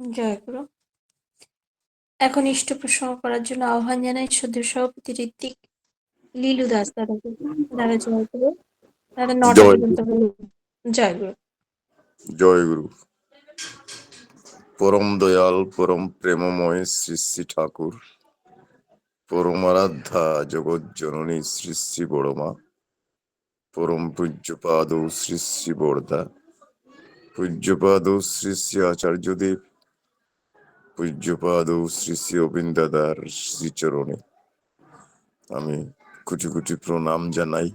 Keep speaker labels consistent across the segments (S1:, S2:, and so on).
S1: জয়গুরু। এখন ইষ্ট প্রসঙ্গ করার জন্য আহ্বান জানাই সদস্য সভাপতি ঋত্বিক লীলু দাস দাদাকে। দাদা জয়গুরু। দাদা 9টা
S2: জয়
S1: পর্যন্ত বলুন। জয়গুরু।
S2: জয় গুরু। পরম দয়াল পরম প্রেমময় শ্রী শ্রী ঠাকুর, পরমারাধ্যা জগৎ জননী শ্রী শ্রী বড়মা, পরম পূজ্যপাদ শ্রী শ্রী বরদা, পূজ্যপাদ শ্রী শ্রী আচার্যদেব, পূজ্যপাদ শ্রী শ্রী অবিন্দাদার শ্রীচরণে আমি কোটি কোটি প্রণাম জানাই।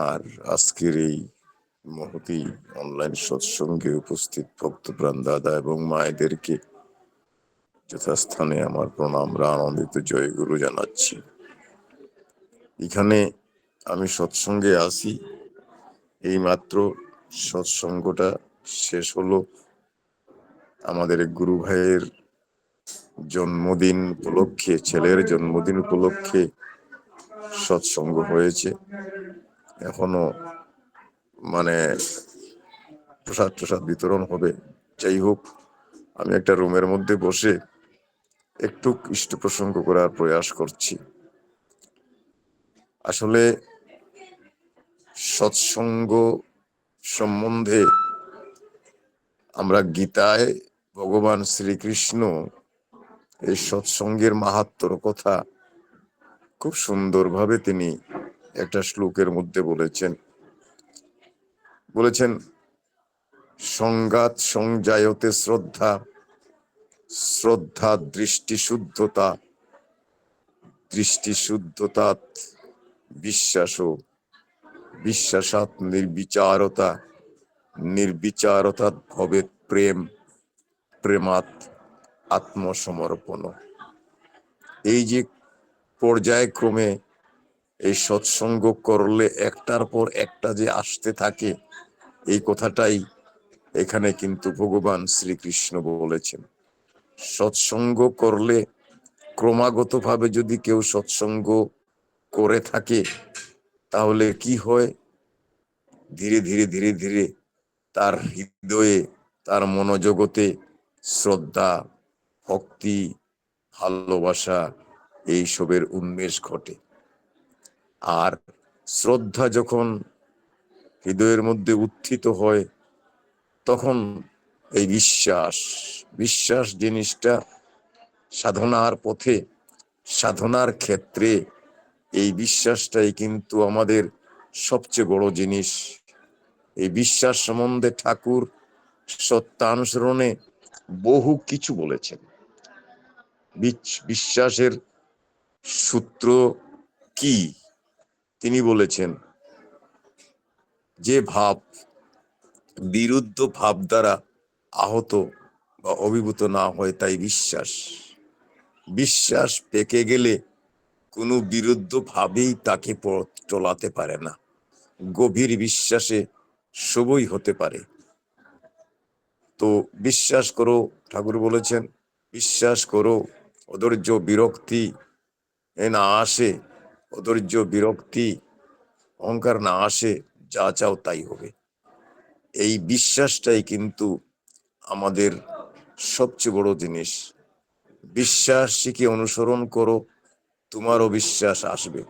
S2: আর আজকের এই মহতি অনলাইন সৎসঙ্গে উপস্থিত ভক্তপ্রাণ দাদা এবং মায়েদেরকে যথাস্থানে আমার প্রণামরা আনন্দিত জয়গুরু জানাচ্ছি। এখানে আমি সৎসঙ্গে আসি, এই মাত্র সৎসঙ্গটা শেষ হলো। আমাদের গুরু ভাইয়ের জন্মদিন উপলক্ষে, ছেলের জন্মদিন উপলক্ষে সৎসঙ্গ হয়েছে। এখনো প্রসাদ প্রসাদ বিতরণ হবে। যাই হোক, আমি একটা রুমের মধ্যে বসে একটু ইষ্ট প্রসঙ্গ করার প্রয়াস করছি। আসলে সৎসঙ্গ সম্বন্ধে আমরা গীতায় ভগবান শ্রীকৃষ্ণ এই সৎসঙ্গের মাহাত্ম্যর কথা খুব সুন্দরভাবে তিনি একটা শ্লোকের মধ্যে বলেছেন সংঘাত সংজায়তে শ্রদ্ধা, শ্রদ্ধা দৃষ্টিশুদ্ধতা, দৃষ্টিশুদ্ধতাৎ বিশ্বাস, বিশ্বাসাৎ নির্বিচারতা, নির্বিচারতাৎ ভবেৎ প্রেম, প্রেমাৎ আত্মসমর্পণ। এই যে পর্যায়ক্রমে এই সৎসঙ্গ করলে একটার পর একটা যে আসতে থাকে, এই কথাটাই এখানে কিন্তু ভগবান শ্রীকৃষ্ণ বলেছেন। সৎসঙ্গ করলে ক্রমাগতভাবে যদি কেউ সৎসঙ্গ করে থাকে, তাহলে কি হয়, ধীরে ধীরে ধীরে ধীরে তার হৃদয়ে, তার মনোজগতে শ্রদ্ধা, ভক্তি, ভালোবাসা এইসবের উন্মেষ ঘটে। আর শ্রদ্ধা যখন হৃদয়ের মধ্যে উত্থিত হয়, তখন এই বিশ্বাস জিনিসটা সাধনার পথে, সাধনার ক্ষেত্রে এই বিশ্বাসটাই কিন্তু আমাদের সবচেয়ে বড় জিনিস। এই বিশ্বাস সম্বন্ধে ঠাকুর সত্যানুসরণে বহু কিছু বলেছেন। বিশ্বাসের সূত্র কি তিনি বলেছেন, যে ভাব বিরুদ্ধ ভাব দ্বারা আহত বা অভিভূত না হয় তাই বিশ্বাস। বিশ্বাস পেকে গেলে কোনো বিরুদ্ধ ভাবেই তাকে পথ চলাতে পারে না। গভীর বিশ্বাসে সবই হতে পারে। তো বিশ্বাস করো, ঠাকুর বলেছেন, বিশ্বাস করো, অধৈর্য বিরক্তি না আসে, অধৈর্য বিরক্তি অহংকার না আসে, যা চাও তাই হবে। এই বিশ্বাসটাই কিন্তু আমাদের সবচেয়ে বড় জিনিস। বিশ্বাসীকে অনুসরণ করো, তোমারও বিশ্বাস আসবে।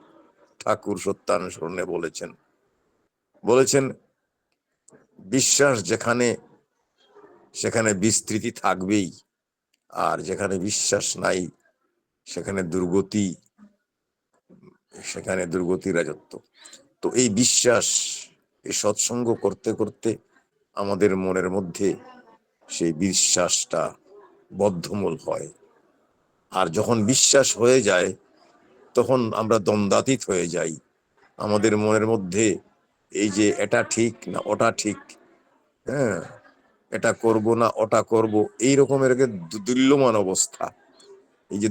S2: ঠাকুর সত্যানুসরণে বলেছেন বিশ্বাস যেখানে, সেখানে বিস্তৃতি থাকবেই, আর যেখানে বিশ্বাস নাই সেখানে দুর্গতি রাজত্ব। তো এই বিশ্বাস, এই সৎসঙ্গ করতে করতে আমাদের মনের মধ্যে সেই বিশ্বাসটা বদ্ধমূল হয়। আর যখন বিশ্বাস হয়ে যায়, তখন আমরা দ্বন্দ্বাতীত হয়ে যাই। আমাদের মনের মধ্যে এই যে এটা ঠিক না ওটা ঠিক, হ্যাঁ, এটা করব না ওটা করব, এই রকমের দুল্যমান অবস্থা। এই যে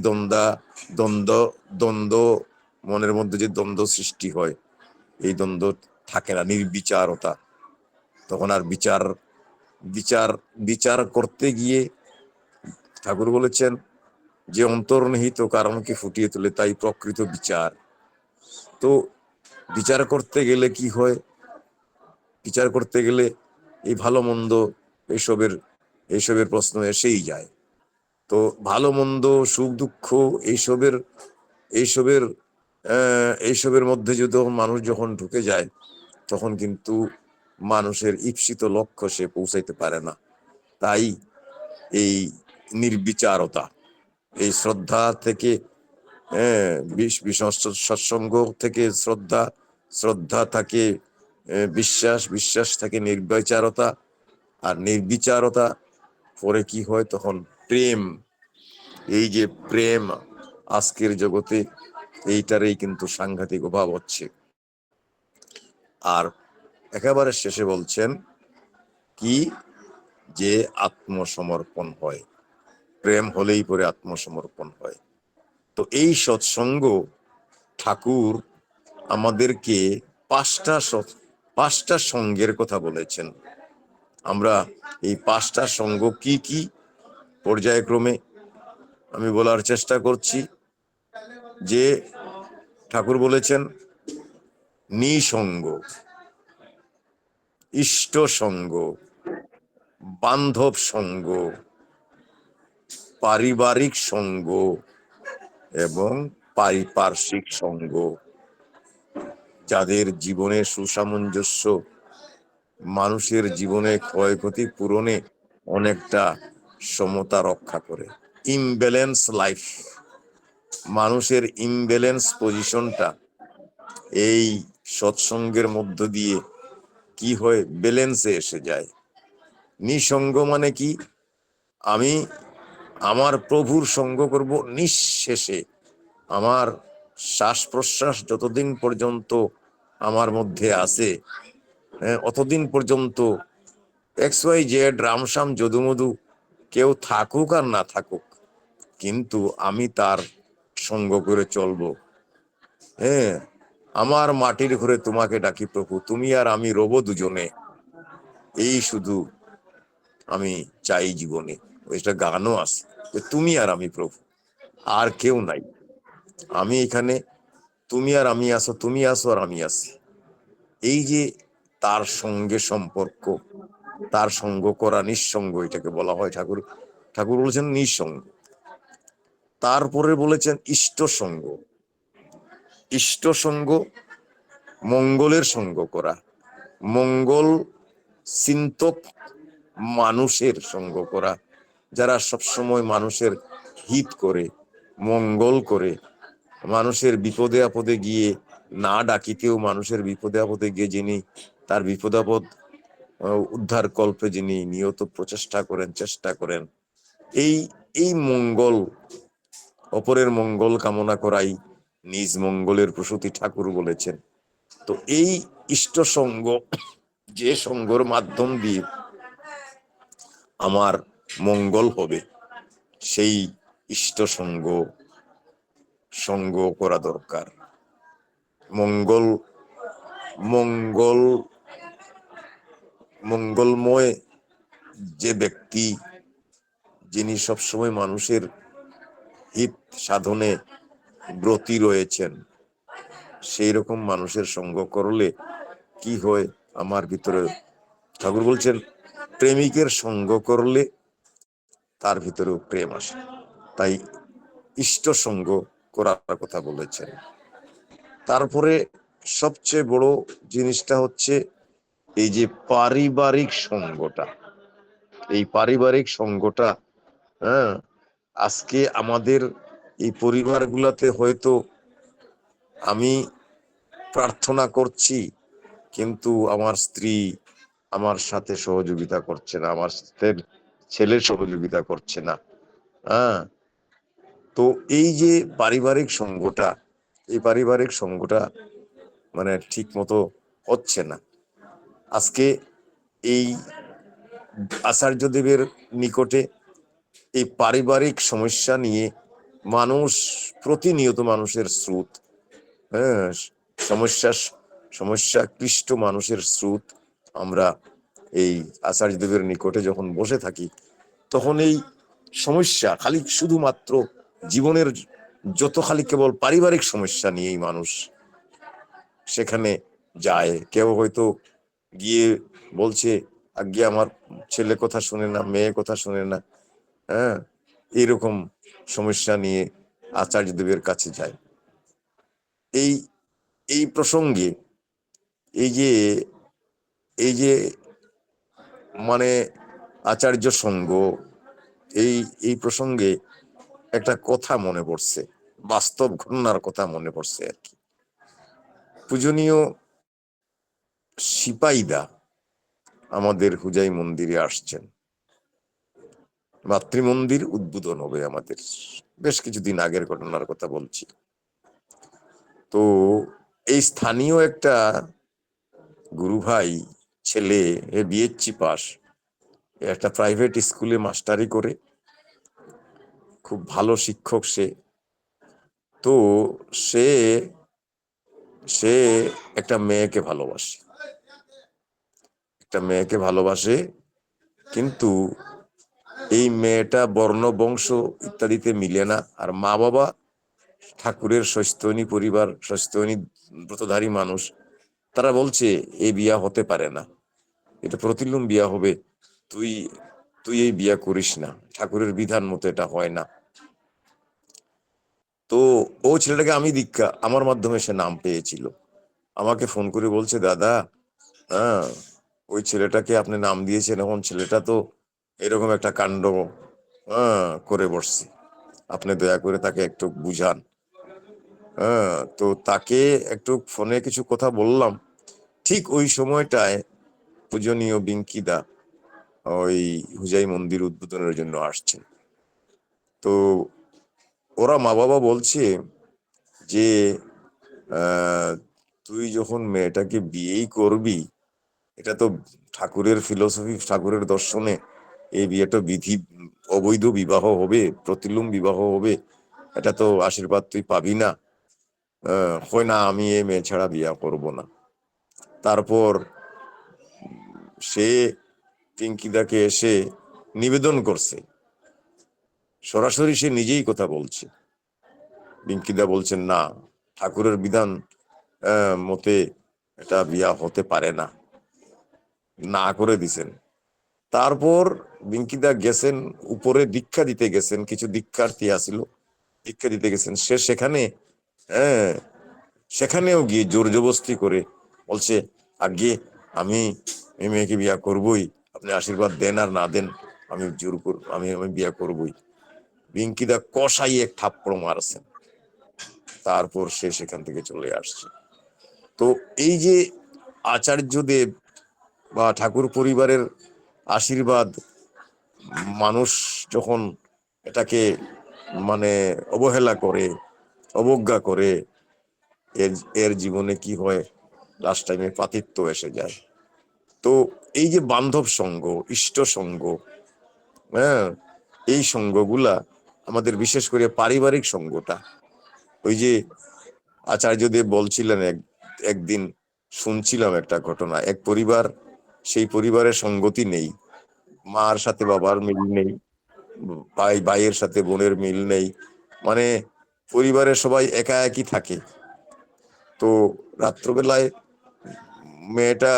S2: দ্বন্দ্ব মনের মধ্যে যে দ্বন্দ্ব সৃষ্টি হয়, এই দ্বন্দ্ব থাকে না, নির্বিচারতা। তখন আর বিচার করতে গিয়ে ঠাকুর বলেছেন যে অন্তর্নিহিত কারণকে ফুটিয়ে তোলে তাই প্রকৃত বিচার। তো বিচার করতে গেলে কি হয়, বিচার করতে গেলে এই ভালো মন্দ এসবের এইসবের প্রশ্ন এসেই যায়। তো ভালো মন্দ, সুখ দুঃখ, এইসবের এইসবের এইসবের মধ্যে যদি মানুষ যখন ঢুকে যায়, তখন কিন্তু মানুষের ঈপ্সিত লক্ষ্য সে পৌঁছাইতে পারে না। তাই এই নির্বিচারতা, এই শ্রদ্ধা থেকে সৎসঙ্গ থেকে শ্রদ্ধা, শ্রদ্ধা থাকে বিশ্বাস, বিশ্বাস থাকে নির্বিচারতা, আর নির্বিচারতা পরে কি হয় তখন প্রেম। এই যে প্রেম আজকের জগতে, এইটারই কিন্তু সাংঘাতিক অভাব হচ্ছে। আর একেবারে শেষে বলছেন কি, যে আত্মসমর্পণ হয়, প্রেম হলেই পরে আত্মসমর্পণ হয়। তো এই সৎসঙ্গ ঠাকুর আমাদেরকে পাঁচটা সঙ্গের কথা বলেছেন। আমরা এই পাঁচটা সঙ্গ কি কি পর্যায়ক্রমে আমি বলার চেষ্টা করছি। যে ঠাকুর বলেছেন নিসঙ্গ, ইষ্ট সঙ্গ, বান্ধব সঙ্গ, পারিবারিক সঙ্গ এবং পারিপার্শ্বিক সঙ্গ। যাদের জীবনে সুসামঞ্জস্য, মানুষের জীবনে ক্ষয়ক্ষতি পূরণে অনেকটা সমতা রক্ষা করে। ইমব্যালেন্স লাইফ, মানুষের ইমব্যালেন্স পজিশনটা এই সৎসঙ্গের মধ্য দিয়ে কি হয়, ব্যালেন্সে এসে যায়। নিঃসঙ্গ মানে কি, আমি আমার প্রভুর সঙ্গ করব নিঃশেষে। আমার শ্বাস প্রশ্বাস যতদিন পর্যন্ত আমার মধ্যে আছে, অতদিন পর্যন্ত XYZ রামশ্যাম যদুমধু কেউ থাকুক আর না থাকুক, কিন্তু আমি তার সঙ্গ করে চলবো। হ্যাঁ, আমার মাটির ঘরে তোমাকে ডাকি প্রভু, তুমি আর আমি রব দুজনে, এই শুধু আমি চাই জীবনে। ওইটা গানও আছে যে তুমি আর আমি প্রভু, আর কেউ নাই। আমি এখানে, তুমি আর আমি আসো, তুমি আসো আর আমি আসি। এই যে তার সঙ্গে সম্পর্ক, তার সঙ্গ করা, নিঃসঙ্গ, এটাকে বলা হয়। ঠাকুর ঠাকুর বলেছেন নিঃসঙ্গ। তারপরে বলেছেন ইষ্ট সঙ্গ। ইষ্ট সঙ্গ মঙ্গলের সঙ্গ করা, মঙ্গল চিন্তক মানুষের সঙ্গ করা, যারা সবসময় মানুষের হিত করে, মঙ্গল করে, মানুষের বিপদে আপদে গিয়ে না ডাকিতেও মানুষের বিপদে আপদে গিয়ে যিনি তার বিপদ আপদ উদ্ধার কল্পে যিনি নিয়ত প্রচেষ্টা করেন, চেষ্টা করেন, এই এই মঙ্গল, অপরের মঙ্গল কামনা করাই নিজ মঙ্গলের প্রসূতি, ঠাকুর বলেছেন। তো এই ইষ্ট সঙ্গ, যে সঙ্গর মাধ্যম দিয়ে আমার মঙ্গল হবে, সেই ইষ্ট সঙ্গ সঙ্গ করা দরকার। মঙ্গল মঙ্গল মঙ্গলময় যে ব্যক্তি, যিনি সবসময় মানুষের হিত সাধনে ব্রতী রয়েছেন, সেই রকম মানুষের সঙ্গ করলে কি হয় আমার ভিতরে, ঠাকুর বলছেন প্রেমিকের সঙ্গ করলে তার ভিতরেও প্রেম আসে। তাই ইষ্ট সঙ্গ করার কথা বলেছেন। তারপরে সবচেয়ে বড় জিনিসটা হচ্ছে এই যে পারিবারিক সঙ্গটা। এই পারিবারিক সঙ্গটা, হ্যাঁ, আজকে আমাদের এই পরিবারগুলোতে হয়তো আমি প্রার্থনা করছি, কিন্তু আমার স্ত্রী আমার সাথে সহযোগিতা করছে না, আমার ছেলে সহযোগিতা করছে না। হ্যাঁ, তো এই যে পারিবারিক সঙ্গটা, এই পারিবারিক সঙ্গটা মানে ঠিক মতো হচ্ছে না। আজকে এই আচার্যদেবের নিকটে এই পারিবারিক সমস্যা নিয়ে মানুষ প্রতিনিয়ত, মানুষের স্রোত, হ্যাঁ, সমস্যা সমস্যা ক্লিষ্ট মানুষের স্রোত। আমরা এই আচার্যদেবের নিকটে যখন বসে থাকি, তখন এই সমস্যা খালি শুধুমাত্র জীবনের যত খালি কেবল পারিবারিক সমস্যা নিয়েই মানুষ সেখানে যায়। কেউ হয়তো গিয়ে বলছে আগে আমার ছেলে কথা শুনে না, মেয়ে কথা শুনে না, হ্যাঁ, এরকম সমস্যা নিয়ে আচার্যদেবের কাছে যায়। এই এই প্রসঙ্গে এই যে এই যে মানে আচার্য সঙ্গ, এই এই প্রসঙ্গে একটা কথা মনে পড়ছে, বাস্তব ঘটনার কথা মনে পড়ছে আর কি। পূজনীয় সিপাইদা আমাদের হুজাই মন্দিরে আসছেন, মাতৃমন্দির উদ্বোধন হবে আমাদের, বেশ কিছুদিন আগের ঘটনার কথা বলছি। তো এই স্থানীয় একটা গুরু ভাই ছেলে, বিএসসি পাস, একটা প্রাইভেট স্কুলে মাস্টারি করে, খুব ভালো শিক্ষক সে। তো সে সে একটা মেয়েকে ভালোবাসে, একটা মেয়েকে ভালোবাসে, কিন্তু এই মেয়েটা বর্ণ বংশ ইত্যাদিতে মিলে না। আর মা বাবা ঠাকুরের সৈস্তনী পরিবার, সৈস্তনী ব্রতধারী মানুষ, তারা বলছে এই বিয়া হতে পারে না, এটা প্রতিলোম বিয়া হবে, তুই তুই এই বিয়া করিস না, ঠাকুরের বিধান মতো এটা হয় না। তো ও ছেলেটাকে আমি দীক্ষা, আমার মাধ্যমে সে নাম পেয়েছিল, আমাকে ফোন করে বলছে, দাদা, হ্যাঁ, ওই ছেলেটাকে আপনি নাম দিয়েছেন, এখন ছেলেটা তো এরকম একটা কাণ্ড করে বসছে, আপনি দয়া করে তাকে একটু বুঝান। হ্যাঁ, তো তাকে একটু ফোনে কিছু কথা বললাম। ঠিক ওই সময়টায় পূজনীয় বিঙ্কিদা ওই হুজাই মন্দির উদ্বোধনের জন্য আসছেন। তো ওরা মা বাবা বলছে যে তুই যখন মেয়েটাকে বিয়েই করবি, এটা তো ঠাকুরের ফিলোসফি, ঠাকুরের দর্শনে এই বিয়েটা বিধি অবৈধ বিবাহ হবে, প্রতিলোম বিবাহ হবে, এটা তো আশীর্বাদ তুই পাবি না। হয় না, আমি এই মেয়ে ছাড়া বিয়া করব না। তারপর সে পিঙ্কিদাকে এসে নিবেদন করছে, সরাসরি সে নিজেই কথা বলছে। পিঙ্কিদা বলছেন, না, ঠাকুরের বিধান মতে এটা বিয়া হতে পারে না, না করে দিছেন। তারপর বিঙ্কিদা গেছেন উপরে, দীক্ষা দিতে গেছেন, কিছু দীক্ষার্থী আসিল, দীক্ষা দিতে গেছেন। সে সেখানে, হ্যাঁ, সেখানেও গিয়ে জোর জবস্তি করে বলছে, আগে আমি এই মেয়েকে বিয়া করবই, আপনি আশীর্বাদ দেন আর না দেন, আমি জোর করব, আমি আমি বিয়া করবই। বিঙ্কিদা কষাই এক থাপ্পড় মারছেন, তারপর সে সেখান থেকে চলে আসছে। তো এই যে আচার্যদেব বা ঠাকুর পরিবারের আশীর্বাদ, মানুষ যখন এটাকে মানে অবহেলা করে, অবজ্ঞা করে, এর এর জীবনে কি হয়, লাস্ট টাইমে পাতিত্ব এসে যায়। তো এই যে বান্ধব সঙ্গ, ইষ্ট সঙ্গ, হ্যাঁ, এই সঙ্গগুলা আমাদের, বিশেষ করে পারিবারিক সঙ্গটা, ওই যে আচার্যদেব বলছিলেন, একদিন শুনছিলাম একটা ঘটনা, এক পরিবার, সেই পরিবারের সঙ্গতি নেই, মার সাথে বাবার মিল নেই, ভাইয়ের সাথে বোনের মিল নেই, মানে পরিবারের সবাই একা একই থাকে। তো রাত্রবেলায় মেয়েটা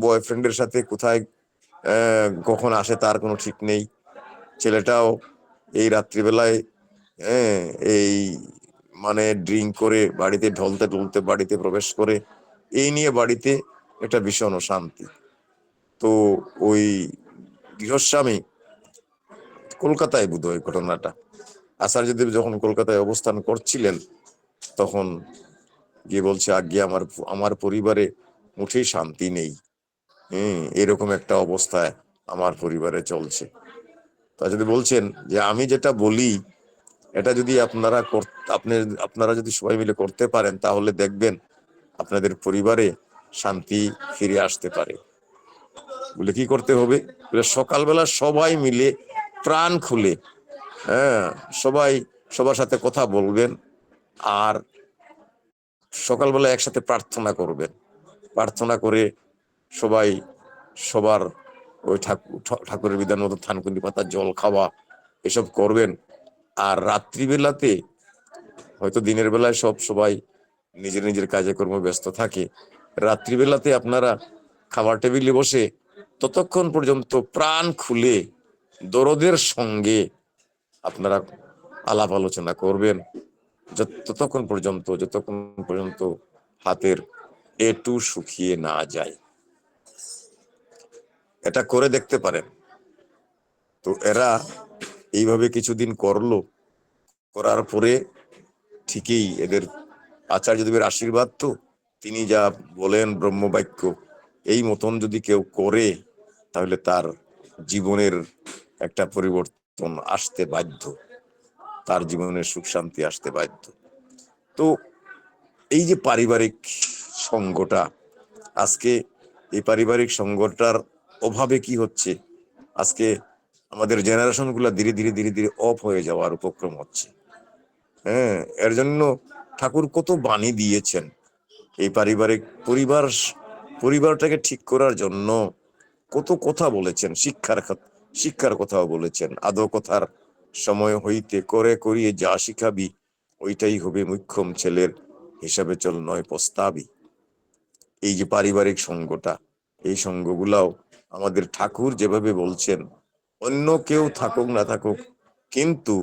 S2: বয়ফ্রেন্ডের সাথে কোথায় কখন আসে তার কোনো ঠিক নেই, ছেলেটাও এই রাত্রিবেলায়, হ্যাঁ, এই মানে ড্রিঙ্ক করে বাড়িতে ঢলতে ঢলতে বাড়িতে প্রবেশ করে, এই নিয়ে বাড়িতে একটা ভীষণ অশান্তি। তো ওই গৃহস্বামী, কলকাতায় বোধহয় ঘটনাটা, আচার্যদেব যখন কলকাতায় অবস্থান করছিলেন, তখন গিয়ে বলছে, আজ্ঞে আমার আমার পরিবারে মুঠেই শান্তি নেই, এরকম একটা অবস্থায় আমার পরিবারে চলছে। তা যদি বলছেন যে আমি যেটা বলি, এটা যদি আপনারা যদি সবাই মিলে করতে পারেন, তাহলে দেখবেন আপনাদের পরিবারে শান্তি ফিরে আসতে পারে। বলে কি করতে হবে, সকালবেলা সবাই মিলে প্রাণ খুলে, হ্যাঁ, সবাই সবার সাথে কথা বলবেন, আর সকালবেলা একসাথে প্রার্থনা করবেন, প্রার্থনা করে সবাই সবার ওই ঠাকুরের বিধান মতো থানকুনি পাতা জল খাওয়া, এসব করবেন। আর রাত্রিবেলাতে, হয়তো দিনের বেলায় সবাই নিজের নিজের কাজে কর্ম ব্যস্ত থাকে, রাত্রিবেলাতে আপনারা খাবার টেবিলে বসে ততক্ষণ পর্যন্ত প্রাণ খুলে দরদের সঙ্গে আপনারা আলাপ আলোচনা করবেন, যতক্ষণ পর্যন্ত হাতের এটু শুকিয়ে না যায়। এটা করে দেখতে পারেন। তো এরা এইভাবে কিছুদিন করলো, করার পরে ঠিকই এদের আচার্যদেবের আশীর্বাদ, তো তিনি যা বলেন ব্রহ্মবাক্য, এই মতন যদি কেউ করে তাহলে তার জীবনের একটা পরিবর্তন আসতে বাধ্য, তার জীবনের সুখ শান্তি আসতে বাধ্য। তো এই যে পারিবারিক সঙ্গটা, আজকে এই পারিবারিক সঙ্গটার অভাবে কি হচ্ছে, আজকে আমাদের জেনারেশন গুলা ধীরে ধীরে ধীরে ধীরে অফ হয়ে যাওয়ার উপক্রম হচ্ছে। হ্যাঁ, এর জন্য ঠাকুর কত বাণী দিয়েছেন। এই পরিবারটাকে ঠিক করার জন্য কত কথা বলেছেন, শিক্ষার কথাও বলেছেন। আদৌ কথার সময় হইতে করে করিয়ে যা শিখাবি, ওইটাই হবে মুখ্যম ছেলের, হিসাবে চল নয় পস্তাবি। এই যে পারিবারিক সঙ্গটা, এই সঙ্গগুলাও আমাদের ঠাকুর যেভাবে বলছেন, অন্য কেউ থাকুক না থাকুক, কিন্তু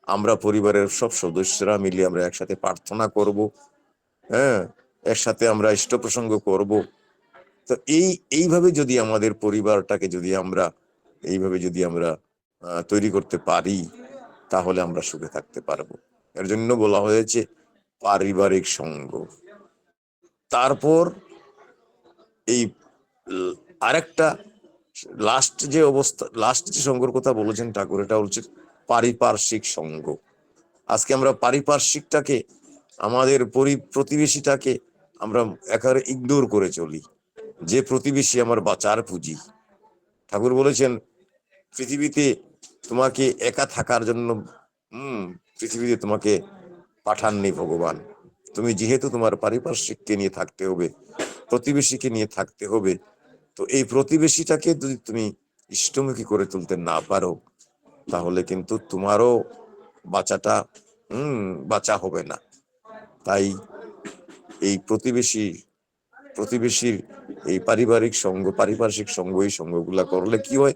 S2: আমরা পরিবারের সব সদস্যরা মিলে আমরা একসাথে প্রার্থনা করব, হ্যাঁ, একসাথে আমরা ইষ্ট প্রসঙ্গ করব। তো এইভাবে যদি আমাদের পরিবারটাকে যদি আমরা তৈরি করতে পারি, তাহলে আমরা সুখে থাকতে পারবো। এর জন্য বলা হয়েছে পারিবারিক সঙ্গ। তারপর এই আরেকটা লাস্ট যে সঙ্গর কথা বলেছেন ঠাকুর, এটা হচ্ছে পারিপার্শ্বিক সঙ্গ। আজকে আমরা পারিপার্শ্বিকটাকে, আমাদের প্রতিবেশীটাকে আমরা একেবারে ইগনোর করে চলি, যে প্রতিবেশী আমার বাঁচার পুঁজি। ঠাকুর বলেছেন পৃথিবীতে তোমাকে একা থাকার জন্য পৃথিবীতে তোমাকে পাঠাননি ভগবান। তুমি যেহেতু তোমার পারিপার্শ্বিককে নিয়ে থাকতে হবে, প্রতিবেশীকে নিয়ে থাকতে হবে, তো এই প্রতিবেশীটাকে যদি তুমি ইষ্টমুখী করে তুলতে না পারো, তাহলে কিন্তু তোমারও বাঁচাটা বাঁচা হবে না। তাই এই প্রতিবেশীর এই পারিপার্শ্বিক সঙ্গ, এই সঙ্গগুলা করলে কি হয়,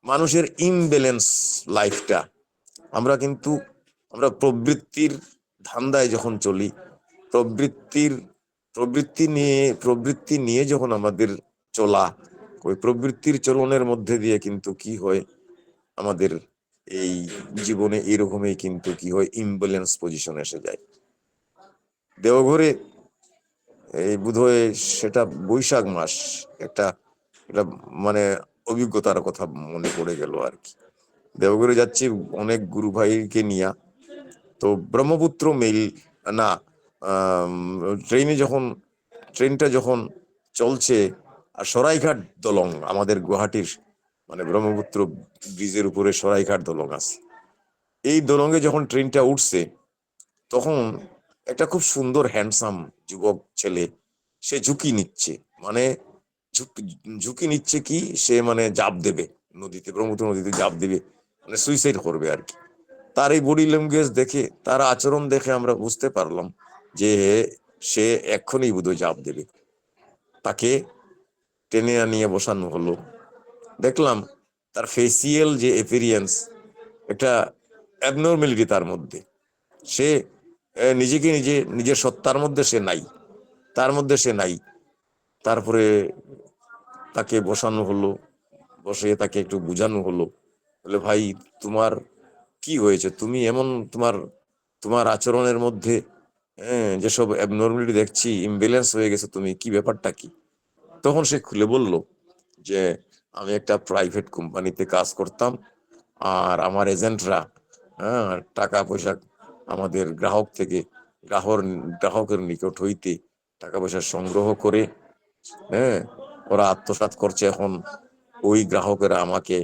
S2: মানুষের ইমব্যালেন্স লাইফটা, আমরা প্রবৃত্তির ধান্দায় যখন চলি, প্রবৃত্তি নিয়ে যখন আমাদের চলা, ওই প্রবৃত্তির চলনের মধ্যে দিয়ে কিন্তু কি হয়, আমাদের এই জীবনে এরকমই কিন্তু কি হয়, ইমব্যালেন্স পজিশন এসে যায়। দেওঘরে এই বোধহয় সেটা বৈশাখ মাস, একটা এটা মানে অভিজ্ঞতার কথা মনে পড়ে গেল আর কি। দেওঘরে যাচ্ছি অনেক গুরু ভাইকে নিয়ে, তো ব্রহ্মপুত্র মেল না, ট্রেনটা যখন চলছে, আর সরাইঘাট দলং, আমাদের গুয়াহাটির মানে ব্রহ্মপুত্র ব্রিজের উপরে সরাইঘাট দলং আছে, এই দলঙে যখন ট্রেনটা উঠছে, তখন একটা খুব সুন্দর হ্যান্ডসাম যুবক ছেলে, সে মানে ঝুঁকি নিচ্ছে কি, সে মানে জাপ দেবে নদীতে, ব্রহ্মপুত্র নদীতে জাপ দেবে, মানে সুইসাইড করবে আর কি। তার এই বডি ল্যাঙ্গুয়েজ দেখে, তার আচরণ দেখে আমরা বুঝতে পারলাম যে সে এক্ষুনি বোধহয় জাপ দেবে। তাকে টেনে নিয়ে বসানো হলো, দেখলাম তার ফেসিয়াল যে এপিরিয়েন্স, একটা অ্যাবনর্মালিটি তার মধ্যে। সে নিজের সত্তার মধ্যে সে নাই। তারপরে তাকে বসানো হলো, বসে তাকে একটু বুঝানো হলো, বলে ভাই তোমার কি হয়েছে, তুমি এমন তোমার আচরণের মধ্যে যেসব অ্যাবনর্মালিটি দেখছি, ইমব্যালেন্স হয়ে গেছে, তুমি কি, ব্যাপারটা কি? তখন সে খুলে বলল যে আমি একটা প্রাইভেট কোম্পানিতে কাজ করতাম, আর আমার এজেন্টরা টাকা পয়সা আমাদের গ্রাহকের নিকট হইতে টাকা পয়সা সংগ্রহ করে, ওরা আত্মসাৎ করছে। এখন ওই গ্রাহকেরা আমাকে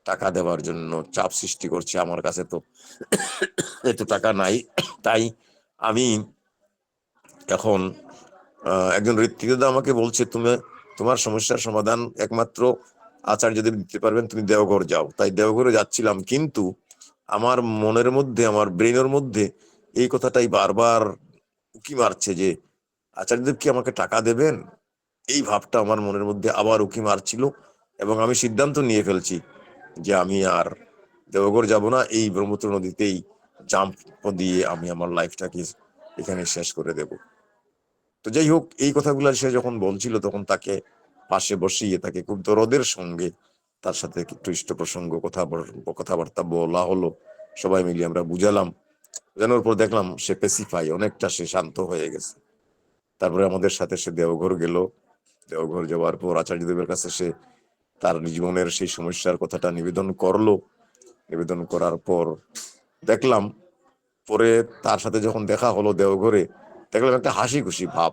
S2: টাকা দেওয়ার জন্য চাপ সৃষ্টি করছে, আমার কাছে তো এত টাকা নাই। তাই আমি এখন একজন ঋত্বিকদা আমাকে বলছে, তোমার সমস্যার সমাধান একমাত্র আচার্যদেব দিতে পারবেন, তুমি দেওঘর যাও। তাই দেওঘরে যাচ্ছিলাম, কিন্তু আমার মনের মধ্যে, আমার ব্রেনের মধ্যে এই কথাটাই বারবার উকি মারছে যে আচার্যদেব কি আমাকে টাকা দেবেন, এই ভাবটা আমার মনের মধ্যে আবার উকি মারছিল। এবং আমি সিদ্ধান্ত নিয়ে ফেলছি যে আমি আর দেওঘর যাব না, এই ব্রহ্মপুত্র নদীতেই জাম্প দিয়ে আমি আমার লাইফটাকে এখানে শেষ করে দেব। তো যাই হোক, এই কথাগুলো সে যখন বলছিল তখন তাকে পাশে বসিয়ে তাকে খুব দরদের সঙ্গে তার সাথে একটু ইষ্ট প্রসঙ্গ কথাবার্তা বলা হলো। সবাই মিলে আমরা বুঝালাম, জানার পর দেখলাম সে পেসিফাই, অনেকটা সে শান্ত হয়ে গেছে। তারপরে আমাদের সাথে সে দেওঘর গেল। দেওঘর যাওয়ার পর আচার্যদেবের কাছে সে তার জীবনের সেই সমস্যার কথাটা নিবেদন করলো। নিবেদন করার পর দেখলাম, পরে তার সাথে যখন দেখা হলো দেওঘরে, দেখলাম একটা হাসি খুশি ভাব।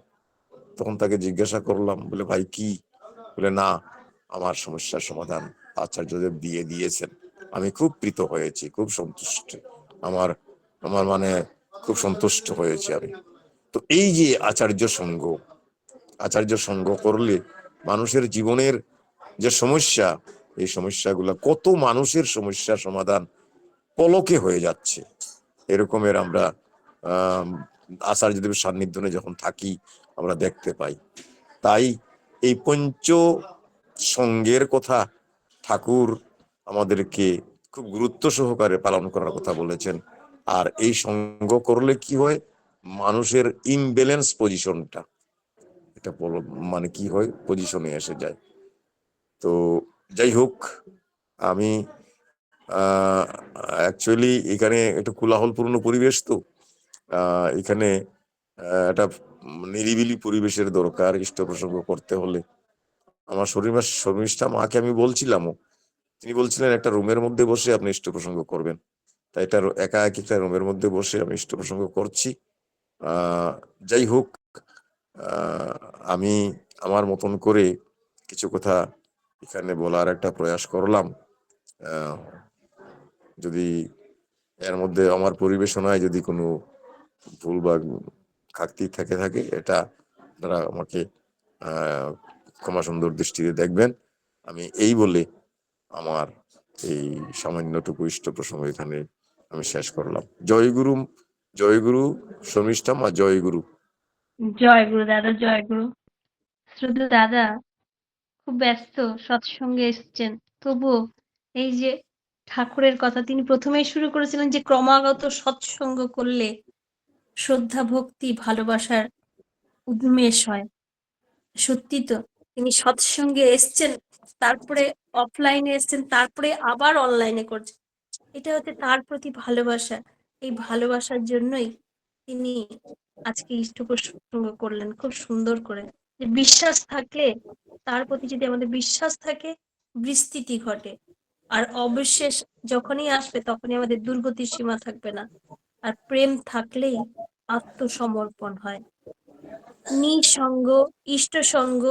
S2: তখন তাকে জিজ্ঞাসা করলাম, বলে ভাই কি? বলে না, আমার সমস্যার সমাধান আচার্যদেব দিয়ে দিয়েছেন, আমি খুব প্রীত হয়েছি, খুব সন্তুষ্ট, আমার আমার মানে খুব সন্তুষ্ট হয়েছি আমি। তো এই যে আচার্য সঙ্গ করলে মানুষের জীবনের যে সমস্যা, এই সমস্যাগুলো কত মানুষের সমস্যার সমাধান পলকে হয়ে যাচ্ছে, এরকমের আমরা আচার্যদেবের সান্নিধ্যে যখন থাকি আমরা দেখতে পাই। তাই এই পঞ্চ সঙ্গের কথা ঠাকুর আমাদেরকে খুব গুরুত্ব সহকারে পালন করার কথা বলেছেন। আর এই সঙ্গ করলে কি হয়, মানুষের ইমব্যালেন্স পজিশনটা, এটা মানে কি হয়, পজিশনে এসে যায়। তো যাই হোক, আমি অ্যাকচুয়ালি এখানে একটু কোলাহলপূর্ণ পরিবেশ, তো এখানে একটা নিরিবিলি পরিবেশের দরকার ইষ্ট প্রসঙ্গ করতে হলে। আমার শর্মিষ্ঠা মাকে আমি বলছিলামও, তিনি বলছিলেন একটা রুমের মধ্যে বসে আপনি ইষ্ট প্রসঙ্গ করবেন। তাই এটা একা এক একটা রুমের মধ্যে বসে আমি ইষ্ট প্রসঙ্গ করছি। যাই হোক, আমি আমার মতন করে কিছু কথা এখানে বলার একটা প্রয়াস করলাম। যদি এর মধ্যে আমার পরিবেশনায় যদি কোনো ভুল বা ঘাটতি থাকে এটা আপনারা আমাকে ক্ষমা সুন্দর দৃষ্টিতে দেখবেন। আমি এই বলে আমার এই সামান্যটুকু ইষ্ট প্রসঙ্গ এখানে আমি শেষ করলাম। জয় গুরু শর্মিষ্ঠা মা, জয় গুরু।
S1: জয় গুরু দাদা, জয় গুরু। শুধু দাদা খুব ব্যস্ত, সৎসঙ্গে এসছেন, তবুও এই যে ঠাকুরের কথা তিনি প্রথমেই শুরু করেছিলেন যে ক্রমাগত সৎসঙ্গ করলে শ্রদ্ধা, ভক্তি, ভালোবাসার উন্মেষ হয়। সত্যি তো, তিনি সৎসঙ্গে এসছেন, তারপরে অফলাইনে এসছেন, তারপরে আবার অনলাইনে করছেন। এটা হচ্ছে তার প্রতি ভালোবাসা। এই ভালোবাসার জন্যই তিনি আজকে ইষ্ট প্রসঙ্গ করলেন খুব সুন্দর করে। যে বিশ্বাস থাকলে, তার প্রতি যদি আমাদের বিশ্বাস থাকে, বিস্তৃতি ঘটে। আর অবিশ্বাস যখনই আসবে তখনই আমাদের দুর্গতির সীমা থাকবে না। আর প্রেম থাকলেই আত্মসমর্পণ হয়। নিঃসঙ্গ, ইষ্ট সঙ্গ,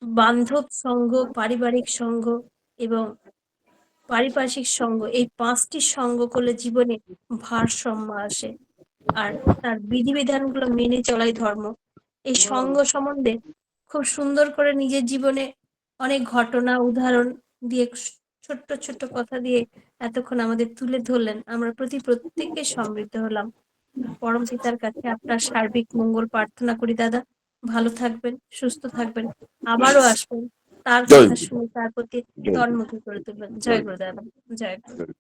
S1: বান্ধব সঙ্গ, পারিবারিক সঙ্গ এবং পারিপার্শ্বিক সঙ্গ, এই 5টি সঙ্গ করলে জীবনে ভারসাম্য আসে। আর তার বিধিবিধানগুলো মেনে চলাই ধর্ম। এই সঙ্গ সম্বন্ধে খুব সুন্দর করে নিজের জীবনে অনেক ঘটনা উদাহরণ দিয়ে, ছোট্ট ছোট্ট কথা দিয়ে এতক্ষণ আমাদের তুলে ধরলেন। আমরা প্রত্যেককে সমৃদ্ধ হলাম। পরম পিতার কাছে আপনার সার্বিক মঙ্গল প্রার্থনা করি দাদা। ভালো থাকবেন, সুস্থ থাকবেন, আবারও আসবেন, তার কথা শুনে তার প্রতি তন্মুখী করে তুলবেন। জয় গুরু দাদা, জয় গুরু।